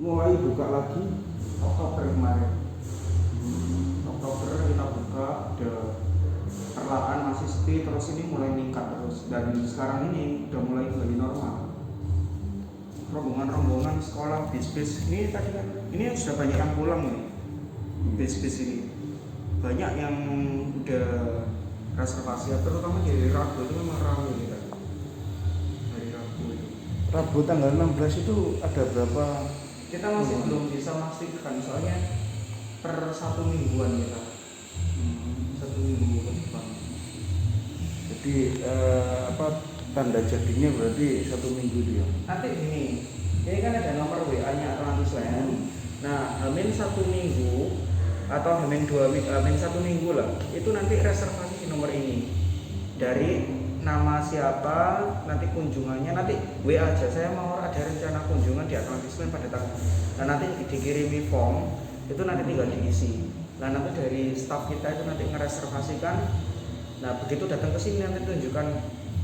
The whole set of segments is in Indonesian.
mulai buka lagi Oktober kemarin. Oktober kita buka, udah perlahan masih sepi, terus ini mulai meningkat terus, dan sekarang ini udah mulai kembali normal. Rombongan sekolah, bis-bis ini tadi kan, ini sudah banyak yang pulang nih. Bis-bis ini banyak yang udah reservasi, terutama di Rabu itu memang ramai kita. Hari Rabu itu. Rabu tanggal 16 itu ada berapa? Kita masih belum bisa memastikan, soalnya per 1 mingguan kita. 1 minggu ke depan. Jadi tanda jadinya berarti 1 minggu dia. Nanti ini kan ada nomor WA-nya Atlantis Land. Nah, Hamin 1 minggu atau Hamin 1 minggu lah, itu nanti reservasi di nomor ini. Dari nama siapa, nanti kunjungannya, nanti WA aja, saya mau ada rencana kunjungan di Atlantis Land pada tanggal. Nah, nanti dikirimi form, itu nanti tinggal diisi. Nah, nanti dari staff kita itu nanti ngereservasikan. Nah, begitu datang ke sini nanti tunjukkan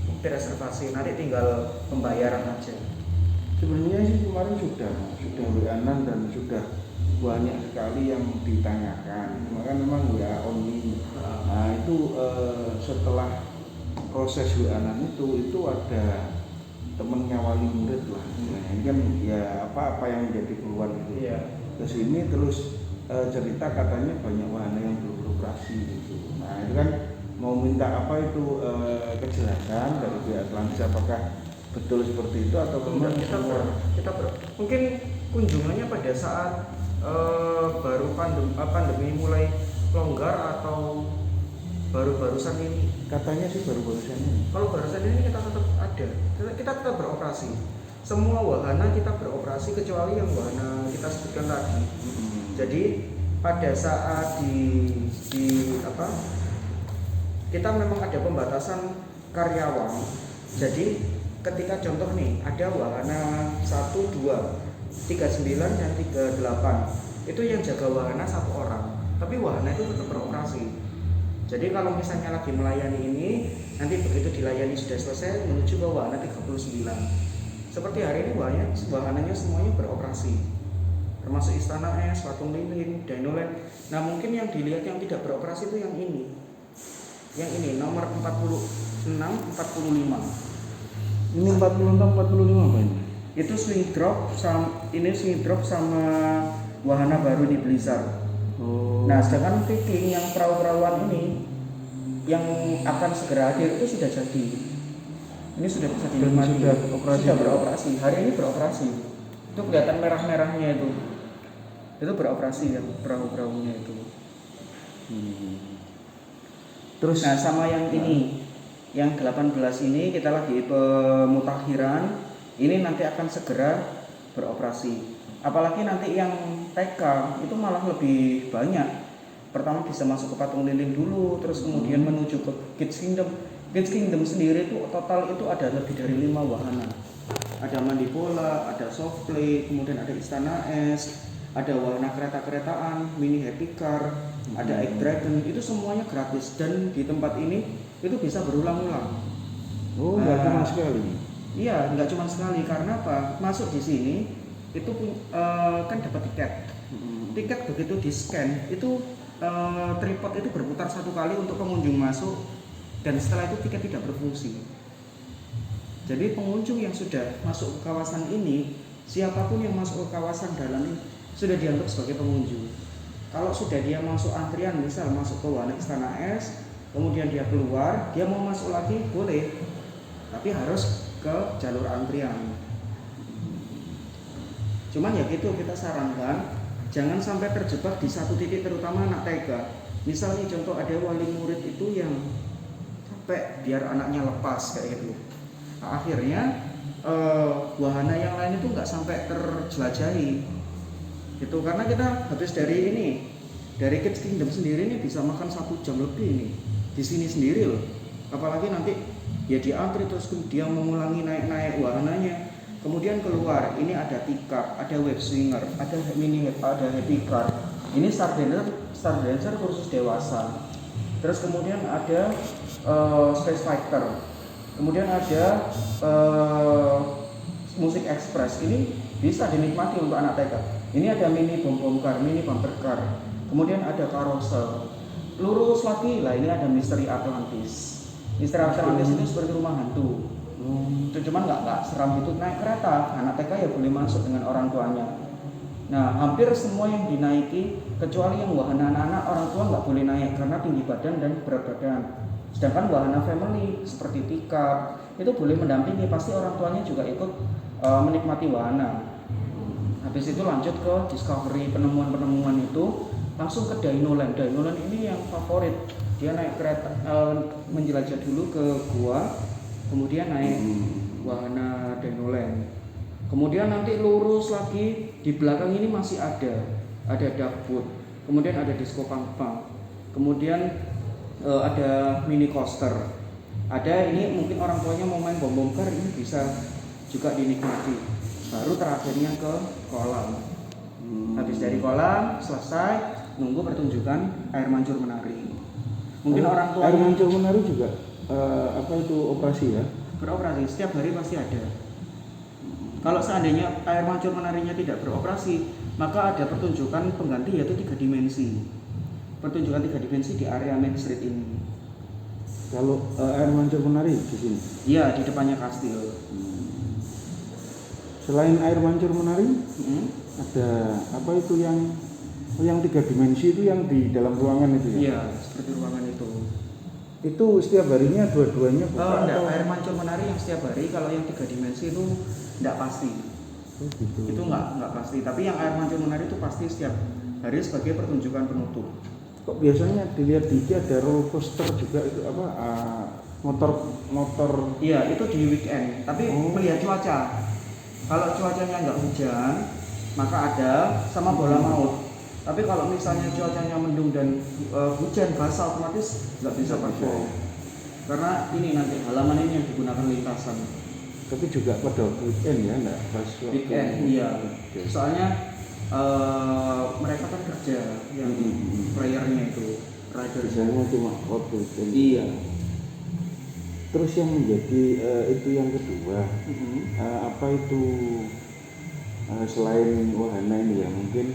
bukti reservasi, nanti tinggal pembayaran aja. Sebenarnya sih kemarin sudah WA-an dan sudah banyak sekali yang ditanyakan. Cuma kan memang WA only. Nah itu setelah proses WA-an itu ada temennya wali murid lah. Nah, ini kan ya apa yang menjadi keluhan gitu. Ke sini terus cerita katanya banyak wahana yang belum beroperasi gitu. Nah itu kan mau minta apa itu kejelasan dari pihak Atlantis, apakah betul seperti itu atau kemudian kita mungkin kunjungannya pada saat baru pandemi mulai longgar atau baru-barusan ini. Katanya sih baru-barusan ini. Kalau barusan ini kita tetap ada, kita tetap beroperasi. Semua wahana kita beroperasi kecuali yang wahana kita sebutkan tadi. Jadi pada saat kita memang ada pembatasan karyawan. Jadi ketika contoh nih ada wahana 1, 2, 39 dan 38, itu yang jaga wahana 1 orang, tapi wahana itu tetap beroperasi. Jadi kalau misalnya lagi melayani ini, nanti begitu dilayani sudah selesai menuju ke wahana 39. Seperti hari ini wahananya semuanya beroperasi, termasuk Istana Es, Patung Lilin, Dinoland. Nah mungkin yang dilihat yang tidak beroperasi itu yang ini nomor 46, 45. Ini 46, 45 apa ini? Itu swing drop sama wahana baru di Blizzard. Nah sedangkan Viking yang perahu-perahuan ini yang akan segera hadir itu sudah jadi. Ini sudah bisa dinikmati. Sudah beroperasi. Hari ini beroperasi. Itu kelihatan merah-merahnya itu. Itu beroperasi ya perahu-perahunya itu. Terus nah sama yang ini, yang 18 ini kita lagi pemutakhiran. Ini nanti akan segera beroperasi. Apalagi nanti yang TK itu malah lebih banyak. Pertama bisa masuk ke Patung Lilin dulu, terus kemudian menuju ke Kids Kingdom. Kids Kingdom sendiri itu total itu ada lebih dari 5 wahana. Ada mandi bola, ada soft play, kemudian ada Istana Es, ada wahana kereta-keretaan, mini happy car, ada Egg Dragon. Itu semuanya gratis dan di tempat ini itu bisa berulang-ulang. Nggak cuma sekali. Iya, nggak cuma sekali, karena apa? Masuk di sini itu kan dapat tiket. Tiket begitu di scan itu tripod itu berputar 1 kali untuk pengunjung masuk, dan setelah itu tiket tidak berfungsi. Jadi pengunjung yang sudah masuk ke kawasan ini, siapapun yang masuk ke kawasan dalam ini sudah dianggap sebagai pengunjung. Kalau sudah dia masuk antrian, misal masuk ke wahana Istana Es, kemudian dia keluar, dia mau masuk lagi boleh, tapi harus ke jalur antrian. Cuman ya gitu, kita sarankan jangan sampai terjebak di satu titik, terutama anak TK. Misalnya contoh ada wali murid itu yang sampai biar anaknya lepas kayak gitu. Nah, akhirnya wahana yang lain itu nggak sampai terjelajahi. Itu karena kita habis dari Kids Kingdom sendiri ini bisa makan 1 jam lebih ini di sini sendiri loh. Apalagi nanti ya diantri terus dia mengulangi naik wahananya. Kemudian keluar, ini ada tikar, ada web swinger, ada mini web, ada happy car. Ini Star Dancer khusus dewasa. Terus kemudian ada Space Fighter. Kemudian ada Musik Express. Ini bisa dinikmati untuk anak TK. Ini ada mini bom car, mini bumper car, kemudian ada carousel. Lurus lagi, lah ini ada Misteri Atlantis. Misteri Atlantis itu seperti rumah hantu. Cuman nggak seram itu, naik kereta, anak TK ya boleh masuk dengan orang tuanya. Nah, hampir semua yang dinaiki kecuali yang wahana anak-anak, orang tua nggak boleh naik karena tinggi badan dan berat badan. Sedangkan wahana family seperti tikar itu boleh mendampingi, pasti orang tuanya juga ikut menikmati wahana. Habis itu lanjut ke Discovery, penemuan-penemuan itu langsung ke Dinoland. Dinoland ini yang favorit, dia naik kereta menjelajah dulu ke gua, kemudian naik wahana Dinoland. Kemudian nanti lurus lagi di belakang ini masih ada Duckboot, kemudian ada Disco Pang, kemudian ada mini coaster, ada ini mungkin orang tuanya mau main bom car, ini bisa juga dinikmati. Baru terakhirnya ke kolam. Habis dari kolam selesai, nunggu pertunjukan air mancur menari. Mungkin orang tua air mancur menari juga apa itu operasi ya? Beroperasi, setiap hari pasti ada. Kalau seandainya air mancur menarinya tidak beroperasi, maka ada pertunjukan pengganti yaitu 3 dimensi. Pertunjukan 3 dimensi di area Main Street ini. Kalau air mancur menari di sini? Iya, di depannya kastil. Selain air mancur menari, ada apa itu yang 3 dimensi itu yang di dalam ruangan itu ya? Iya, seperti ruangan itu. Itu setiap harinya dua-duanya buka? Enggak, air mancur menari yang setiap hari, kalau yang 3 dimensi itu enggak pasti. Gitu. Itu enggak pasti, tapi yang air mancur menari itu pasti setiap hari sebagai pertunjukan penutup. Kok biasanya dilihat di IG ada roller coaster juga itu apa? Motor. Iya, itu di weekend, tapi melihat cuaca. Kalau cuacanya enggak hujan, maka ada sama bola maut. Tapi kalau misalnya cuacanya mendung dan hujan basah, otomatis nggak bisa pakai. Karena ini nanti halaman ini yang digunakan lintasan. Tapi juga pada weekend ya, enggak pas Weekend, iya. Soalnya mereka kan kerja yang playernya itu, rider. Biasanya cuma weekend. Iya. Terus yang menjadi itu yang kedua, apa itu selain wahana ini ya, mungkin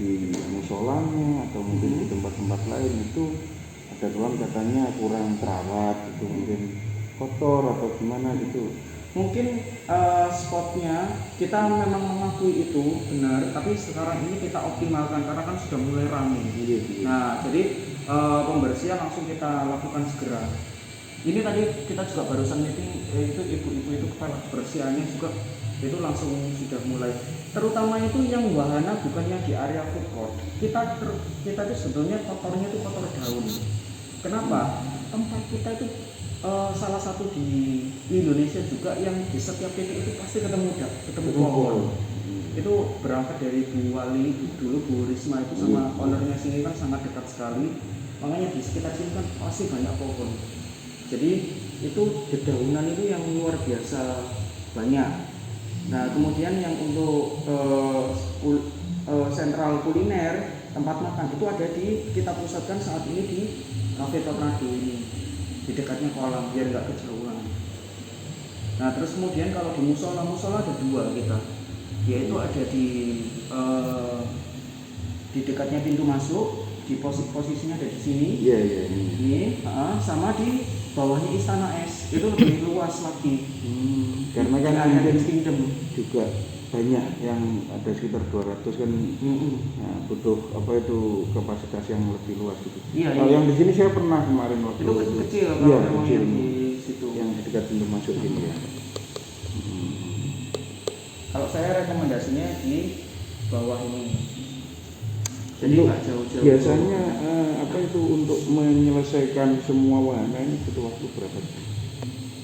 di musolanya atau mungkin di tempat-tempat lain itu ada ruang katanya kurang terawat, itu mungkin kotor atau gimana gitu. Mungkin spotnya kita memang mengakui itu benar, tapi sekarang ini kita optimalkan karena kan sudah mulai ramai. Nah, jadi pembersihan langsung kita lakukan segera. Ini tadi kita juga barusan meeting, itu ibu-ibu itu kepala kebersihannya juga itu langsung sudah mulai. Terutama itu yang wahana bukannya di area food court. Kita itu sebetulnya kotornya itu kotor daun. Kenapa? Tempat kita itu salah satu di Indonesia juga yang di setiap titik itu pasti ketemu pohon. Itu berangkat dari Bu Wali dulu, Bu Risma itu sama ownernya sini kan sangat dekat sekali. Makanya di sekitar sini kan pasti banyak pohon. Jadi itu dedaunan itu yang luar biasa banyak. Nah, kemudian yang untuk sentral kuliner, tempat makan itu ada kita pusatkan saat ini di Cafe Tornado ini, di dekatnya kolam biar nggak kejauhan. Nah, terus kemudian kalau di musola ada 2 kita, yaitu ada di dekatnya pintu masuk, di posisinya ada di sini. Iya. Ini sama di bawahnya Istana Es, itu lebih luas lagi. Karena kan ada mungkin Kingdom juga banyak yang ada sekitar 200 kan. Nah, butuh apa itu kapasitas yang lebih luas gitu. Iya, kalau yang di sini saya pernah kemarin waktu itu kecil iya, kalau kecil yang di situ. Yang di dekat pintu masuk sini ya. Kalau saya rekomendasinya di bawah ini. Jadi Untuk nggak jauh-jauh. biasanya apa itu untuk menyelesaikan semua wahana ini butuh waktu berapa jam?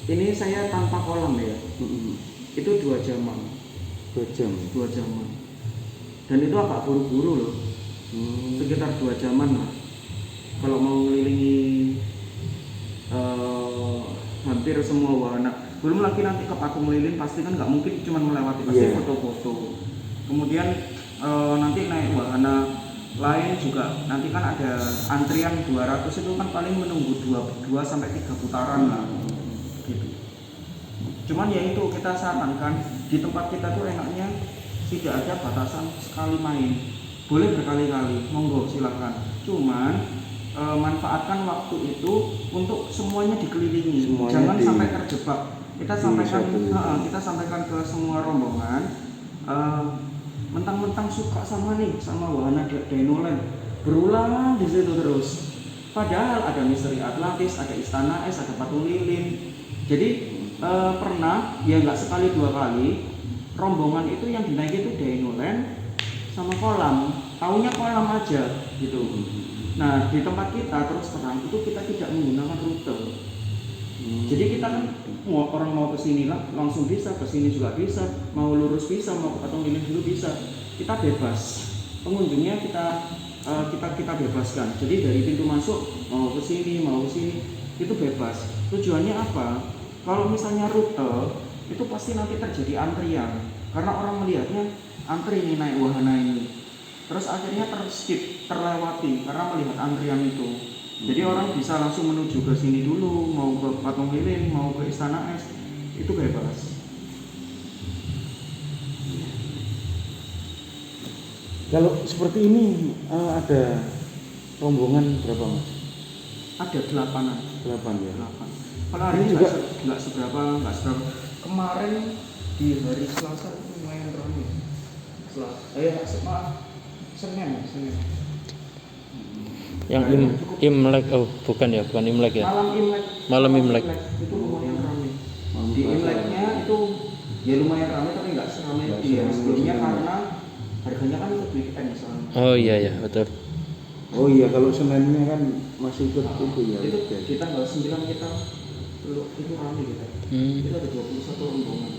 Ini saya tanpa kolam ya. Itu 2 jaman. 2 jam. 2 jaman. Dan itu agak buru-buru loh. Sekitar 2 jaman lah. Kalau mau mengelilingi hampir semua wahana. Belum lagi nanti ke patung lilin pasti kan nggak mungkin cuma melewati, pasti foto-foto. Kemudian nanti naik wahana lain juga, nanti kan ada antrian 200 itu kan paling menunggu 2 sampai 3 putaran lah gitu. Cuman ya itu kita sarankan di tempat kita tuh enaknya tidak ada batasan sekali main, boleh berkali-kali, monggo silakan. Cuman manfaatkan waktu itu untuk semuanya dikelilingi, jangan sampai terjebak. Kita sampaikan ke semua rombongan, mentang-mentang suka sama wahana Dinoland, berulang di situ terus. Padahal ada Misteri Atlantis, ada Istana Es, ada Patung Lilin. Jadi pernah ya nggak sekali dua kali rombongan itu yang dinaiki itu Dinoland sama kolam, taunya kolam aja gitu. Nah di tempat kita terus terang itu kita tidak menggunakan rute. Jadi kita kan orang mau ke sini lah langsung bisa, ke sini juga bisa, mau lurus bisa, mau ke Patung Lilin dulu bisa. Kita bebas, pengunjungnya kita bebaskan. Jadi dari pintu masuk mau ke sini itu bebas. Tujuannya apa? Kalau misalnya rute itu pasti nanti terjadi antrian karena orang melihatnya antri nih naik wahana ini, terus akhirnya terlewati karena melihat antrian itu. Jadi orang bisa langsung menuju ke sini dulu, mau ke Patung Lilin, mau ke Istana Es, itu bebas. Kalau seperti ini ada rombongan berapa Mas? Ada 8-an. 8 ya. 8. Kalau hari ini juga nggak seberapa. Kemarin di hari Selasa itu lumayan ramai. Senin. Yang Imlek, bukan Imlek ya. Malam Imlek. Itu lumayan ramai. Di Imleknya itu ya lumayan ramai tapi nggak seramai di hari sebelumnya karena harganya kan ikut weekend misalnya. Oh iya betul. Oh iya, kalau Seninnya kan masih ikut itu ya. Itu kita tanggal 9 kita itu ramai kita. Kita ada 21 rombongan.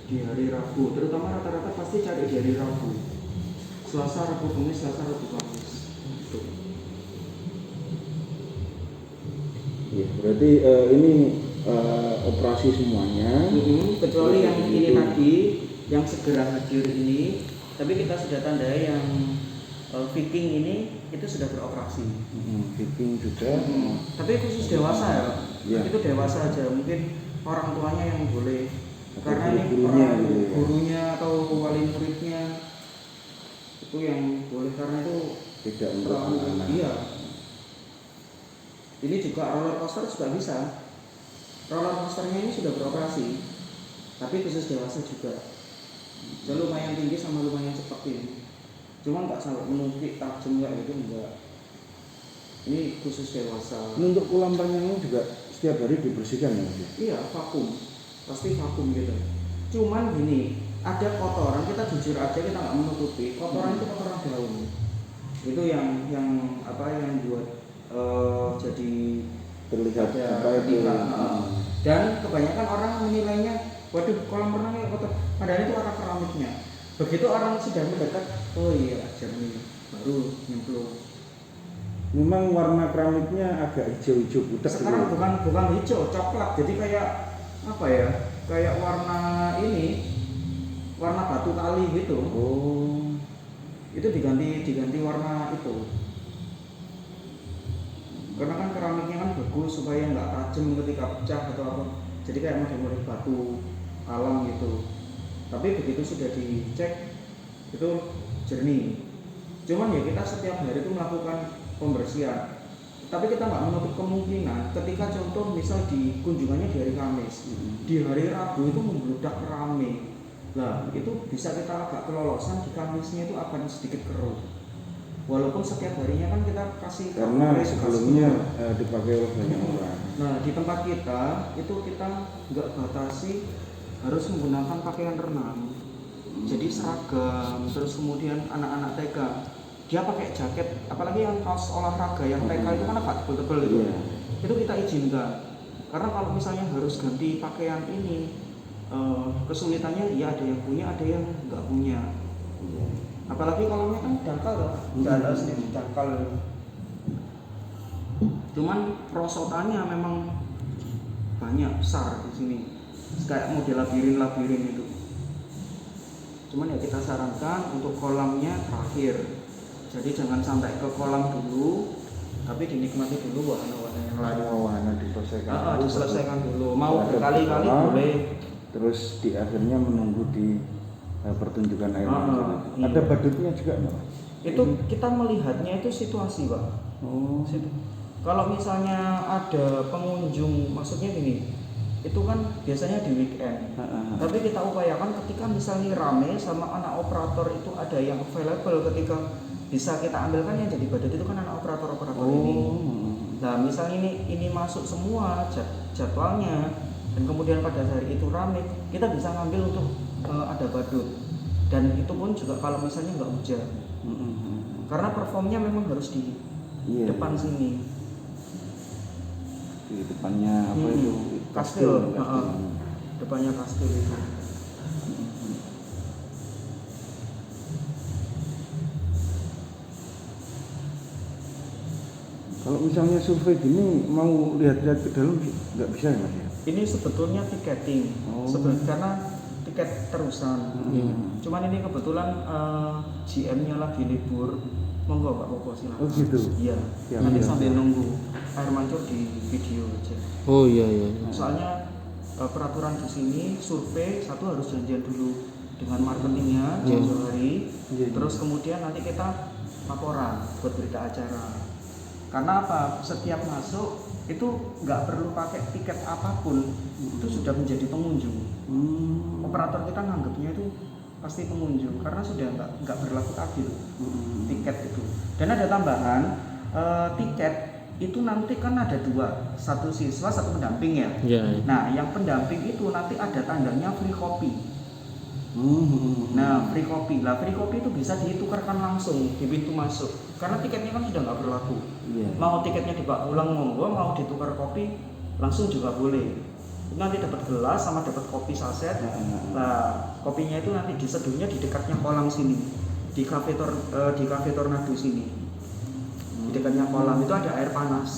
Di hari Rabu, terutama rata-rata pasti cari di hari Rabu. Selasa, Rabu, Kamis, Gitu. Ya, berarti ini operasi semuanya. Kecuali yang ini tadi, yang segera hadir ini, tapi kita sudah tandai yang Viking ini itu sudah beroperasi. Viking juga. Tapi khusus dewasa ya. Itu dewasa aja, mungkin orang tuanya yang boleh. Karena ini gurunya atau wali muridnya itu yang boleh, karena itu tidak untuk anak-anak. Iya. Ini juga roller coaster juga bisa. Roller coasternya ini sudah beroperasi, tapi khusus dewasa juga. Jadi lumayan tinggi sama lumayan cepat ini. Cuma nggak sampai menukik tajam nggak gitu, enggak. Ini khusus dewasa. Ini untuk kolam renangnya juga setiap hari dibersihkan ya Mas? Iya, vakum. Pasti vakum gitu. Cuman gini, ada kotoran, kita jujur aja kita nggak menutupi. Kotoran itu kotoran daun. Itu yang buat jadi terlihat dan kebanyakan orang menilainya, waduh kolam renangnya kotor. Padahal itu warna keramiknya. Begitu orang sudah mendekat, oh iya jernih, baru nyemplung. Memang warna keramiknya agak hijau-hijau butek. Sekarang bukan hijau, coklat. Jadi kayak apa ya? Kayak warna batu kali gitu. Oh. Itu diganti warna itu. Karena kan keramiknya kan bagus supaya nggak tajam ketika pecah atau apa. Jadi kayak model-model batu alam gitu. Tapi begitu sudah dicek itu jernih. Cuman ya kita setiap hari itu melakukan pembersihan. Tapi kita nggak menutup kemungkinan ketika contoh misal di kunjungannya di hari Kamis, di hari Rabu itu membludak rame. Nah itu bisa kita agak kelolosan di Kamisnya itu akan sedikit keruh. Walaupun setiap harinya kan kita kasih karena sebelumnya dipakai oleh banyak orang. Nah di tempat kita itu kita nggak batasi harus menggunakan pakaian renang. Jadi seragam, terus kemudian anak-anak TK dia pakai jaket, apalagi yang kaos olahraga yang TK itu kan agak tebel-tebel itu. Itu kita izinkan. Karena kalau misalnya harus ganti pakaian ini, kesulitannya ya ada yang punya, ada yang nggak punya. Apalagi kolamnya kan dangkal loh, jalan sendiri dangkal. Cuman perosotannya memang banyak, besar di sini. Kayak model labirin itu. Cuman ya kita sarankan untuk kolamnya terakhir. Jadi jangan sampai ke kolam dulu, tapi dinikmati dulu wahana-wahana yang lain. Wahana diselesaikan Diselesaikan dulu. Mau berkali-kali boleh. terus di akhirnya menunggu di pertunjukan air mancur. Iya. Ada badutnya juga nggak? Itu kita melihatnya itu situasi, Pak. Oh. Kalau misalnya ada pengunjung, maksudnya gini, itu kan biasanya di weekend. Tapi kita upayakan ketika misalnya rame sama anak operator itu ada yang available, ketika bisa kita ambilkan yang jadi badut itu kan anak operator ini. Nah misalnya ini masuk semua jadwalnya dan kemudian pada hari itu rame, kita bisa ngambil untuk ada badut. Dan itu pun juga kalau misalnya nggak hujan. Karena performnya memang harus di depan sini. Di depannya apa itu? Kastil. Depannya kastil itu. Kalau misalnya survei gini mau lihat-lihat ke dalam nggak bisa ya Mas ya? Ini sebetulnya tiketing, karena tiket terusan. Cuman ini kebetulan GM-nya lagi libur, monggo Pak Popo silakan. Oh gitu. Iya. Ya, Nanti ya. sambil nunggu air mancur di video aja. Oh iya. Soalnya peraturan di sini survei satu harus janjian dulu dengan marketingnya jauh hari. Terus kemudian nanti kita laporan buat berita acara. Karena apa? Setiap masuk itu nggak perlu pakai tiket apapun, itu sudah menjadi pengunjung. Operator kita nganggapnya itu pasti pengunjung karena sudah nggak berlaku adil tiket itu. Dan ada tambahan tiket itu nanti kan ada dua, satu siswa satu pendamping ya. Nah yang pendamping itu nanti ada tandanya free copy. Nah free copy itu bisa ditukarkan langsung di pintu masuk karena tiketnya kan sudah nggak berlaku. Mau tiketnya dibawa ulang monggo, mau ditukar kopi langsung juga boleh. Nanti dapat gelas sama dapat kopi saset. Nah kopinya itu nanti diseduhnya di dekatnya kolam sini, di kafe Tornado sini. Di dekatnya kolam itu ada air panas.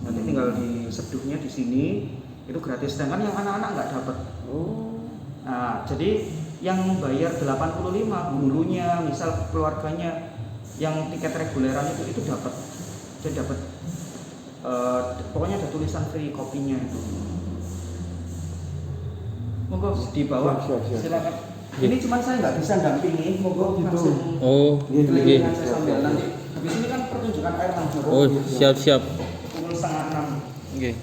Nanti tinggal diseduhnya di sini, itu gratis. Sedangkan yang anak-anak nggak dapat. Nah jadi yang bayar 85 gurunya, misal keluarganya yang tiket reguleran itu dapat. Dia dapat pokoknya ada tulisan free kopinya itu. Monggo dibawa. Silakan. Ini cuma saya nggak bisa dampingi, monggo langsung. Keliling aja sambil nanti. Habis ini kan pertunjukan air mancur. Siap. Pukul 5:30.